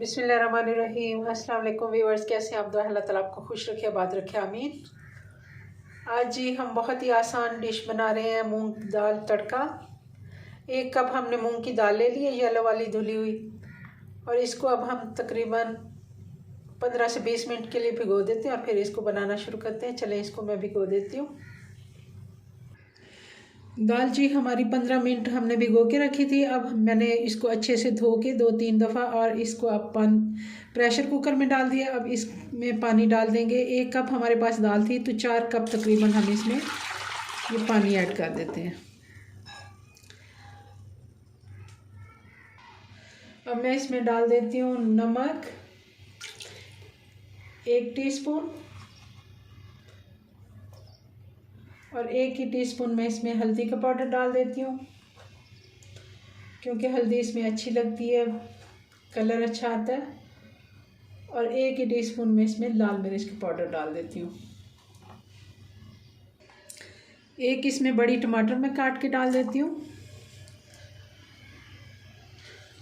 बिस्मिल्लाहिर्रहमानिर्रहीम। अस्सलाम वालेकुम व्यूअर्स, कैसे हैं आप? दुआ अल्लाह ताला आपको खुश रखे, आबाद रखे, आमीन। आज जी हम बहुत ही आसान डिश बना रहे हैं, मूंग दाल तड़का। 1 कप हमने मूंग की दाल ले ली है, येलो वाली धुली हुई, और इसको अब हम तकरीबन 15 से 20 मिनट के लिए भिगो देते हैं और फिर इसको बनाना शुरू करते हैं। चलें, इसको मैं भिगो देती हूँ। दाल जी हमारी 15 मिनट हमने भिगो के रखी थी। अब मैंने इसको अच्छे से धो के 2-3 दफ़ा और इसको अब प्रेशर कुकर में डाल दिया। अब इसमें पानी डाल देंगे। 1 कप हमारे पास दाल थी तो 4 कप तकरीबन हम इसमें ये पानी ऐड कर देते हैं। अब मैं इसमें डाल देती हूँ नमक 1 टीस्पून और 1 ही टीस्पून मैं इसमें हल्दी का पाउडर डाल देती हूँ, क्योंकि हल्दी इसमें अच्छी लगती है, कलर अच्छा आता है। और 1 ही टीस्पून मैं इसमें लाल मिर्च का पाउडर डाल देती हूँ। 1 इसमें बड़ी टमाटर मैं काट के डाल देती हूँ।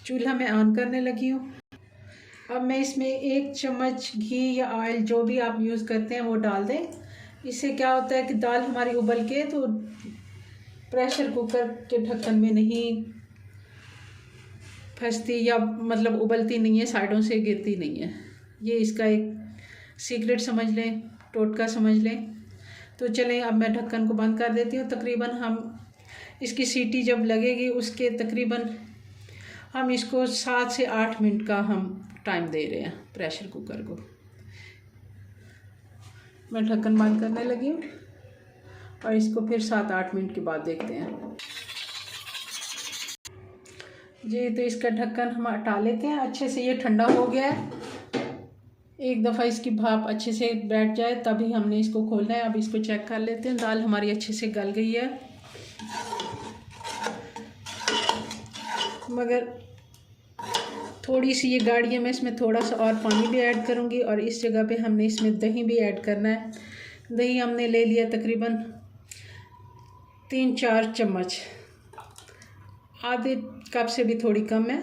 चूल्हा मैं ऑन करने लगी हूँ। अब मैं इसमें 1 चम्मच घी या ऑयल जो भी आप यूज़ करते हैं वो डाल दें। इससे क्या होता है कि दाल हमारी उबल के तो प्रेशर कुकर के ढक्कन में नहीं फंसती, या मतलब उबलती नहीं है, साइडों से गिरती नहीं है। ये इसका एक सीक्रेट समझ लें, टोटका समझ लें। तो चलें, अब मैं ढक्कन को बंद कर देती हूँ। तकरीबन हम इसकी सीटी जब लगेगी उसके तकरीबन हम इसको 7 से 8 मिनट का हम टाइम दे रहे हैं प्रेशर कुकर को। मैं ढक्कन बंद करने लगी हूँ और इसको फिर 7-8 मिनट के बाद देखते हैं जी। तो इसका ढक्कन हम हटा लेते हैं। अच्छे से ये ठंडा हो गया है। एक दफ़ा इसकी भाप अच्छे से बैठ जाए तभी हमने इसको खोलना है। अब इसको चेक कर लेते हैं। दाल हमारी अच्छे से गल गई है, मगर थोड़ी सी ये गाढ़ी है। मैं इसमें थोड़ा सा और पानी भी ऐड करूँगी और इस जगह पे हमने इसमें दही भी ऐड करना है। दही हमने ले लिया तकरीबन 3-4 चम्मच, आधे कप से भी थोड़ी कम है।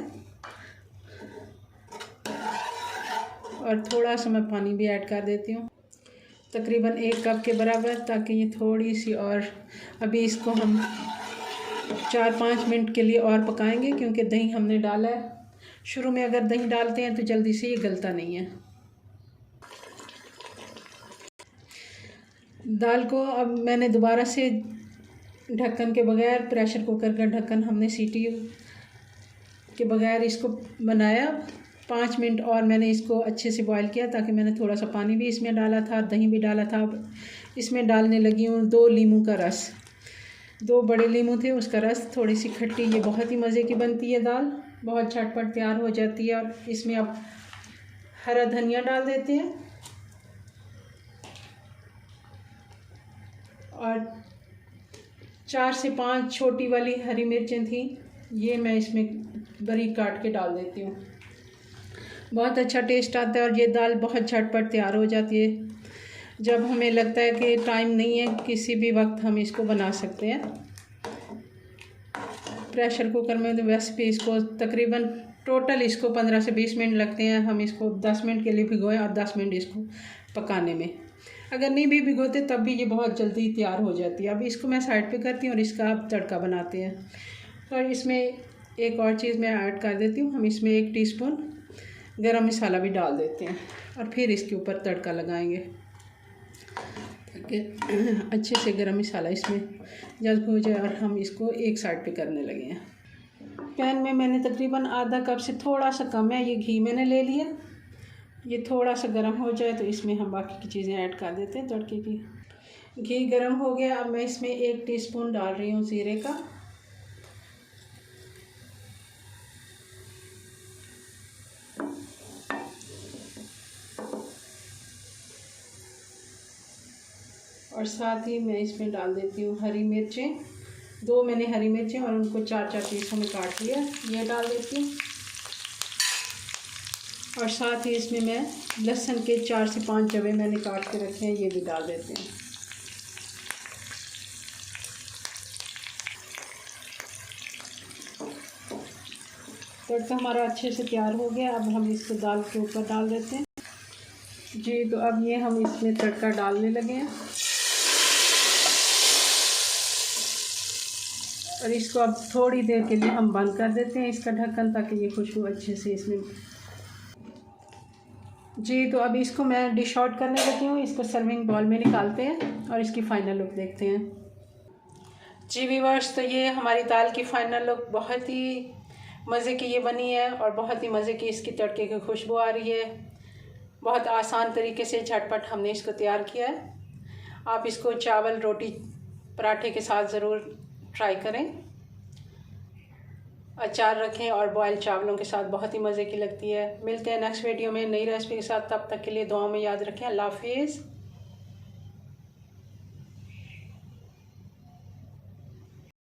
और थोड़ा सा मैं पानी भी ऐड कर देती हूँ, तकरीबन 1 कप के बराबर, ताकि ये थोड़ी सी और अभी इसको हम 4-5 मिनट के लिए और पकाएंगे, क्योंकि दही हमने डाला है। शुरू में अगर दही डालते हैं तो जल्दी से ये गलता नहीं है। दाल को अब मैंने दोबारा से ढक्कन के बगैर, प्रेशर कुकर का ढक्कन हमने सीटी के बगैर इसको बनाया। 5 मिनट और मैंने इसको अच्छे से बॉईल किया, ताकि मैंने थोड़ा सा पानी भी इसमें डाला था, दही भी डाला था। अब इसमें डालने लगी हूँ 2 नींबू का रस। 2 बड़े नींबू थे, उसका रस, थोड़ी सी खट्टी। ये बहुत ही मज़े की बनती है दाल, बहुत झटपट तैयार हो जाती है। और इसमें अब हरा धनिया डाल देते हैं और 4 से 5 छोटी वाली हरी मिर्चें थी, ये मैं इसमें बारीक काट के डाल देती हूँ। बहुत अच्छा टेस्ट आता है और ये दाल बहुत झटपट तैयार हो जाती है। जब हमें लगता है कि टाइम नहीं है, किसी भी वक्त हम इसको बना सकते हैं। प्रेशर कुकर में तो वैसे भी इसको तकरीबन टोटल इसको 15 से 20 मिनट लगते हैं। हम इसको 10 मिनट के लिए भिगोएं और 10 मिनट इसको पकाने में। अगर नहीं भी भिगोते तब भी ये बहुत जल्दी तैयार हो जाती है। अब इसको मैं साइड पे करती हूँ और इसका अब तड़का बनाते हैं। और इसमें एक और चीज़ मैं ऐड कर देती हूँ। हम इसमें 1 टीस्पून गरम मसाला भी डाल देते हैं और फिर इसके ऊपर तड़का लगाएंगे, ताकि अच्छे से गरम मसाला इसमें जज्ब हो जाए। और हम इसको एक साइड पे करने लगे हैं। पैन में मैंने तकरीबन आधा कप से थोड़ा सा कम है ये घी मैंने ले लिया। ये थोड़ा सा गर्म हो जाए तो इसमें हम बाकी की चीज़ें ऐड कर देते हैं तड़के की। घी गर्म हो गया। अब मैं इसमें 1 टीस्पून डाल रही हूँ ज़ीरे का, और साथ ही मैं इसमें डाल देती हूँ हरी मिर्चें। 2 मैंने हरी मिर्चें और उनको 4-4 पीसों में काट लिया, ये डाल देती हूँ। और साथ ही इसमें मैं लहसुन के 4 से 5 जवे मैंने काट के रखे हैं, ये भी डाल देते हैं। तड़का हमारा अच्छे से तैयार हो गया। अब हम इसको दाल के ऊपर डाल देते हैं जी। तो अब ये हम इसमें तड़का डालने लगे हैं और इसको अब थोड़ी देर के लिए हम बंद कर देते हैं इसका ढक्कन, ताकि ये खुशबू अच्छे से इसमें जी। तो अब इसको मैं डिश आउट करने लगी हूँ। इसको सर्विंग बॉल में निकालते हैं और इसकी फ़ाइनल लुक देखते हैं जी व्यूअर्स। तो ये हमारी दाल की फ़ाइनल लुक बहुत ही मज़े की ये बनी है और बहुत ही मज़े की इसकी तड़के की खुशबू आ रही है। बहुत आसान तरीके से झटपट हमने इसको तैयार किया है। आप इसको चावल, रोटी, पराठे के साथ ज़रूर ट्राई करें। अचार रखें और बॉयल चावलों के साथ बहुत ही मज़े की लगती है। मिलते हैं नेक्स्ट वीडियो में नई रेसिपी के साथ। तब तक के लिए दुआ में याद रखें। अल्लाह हाफिज़।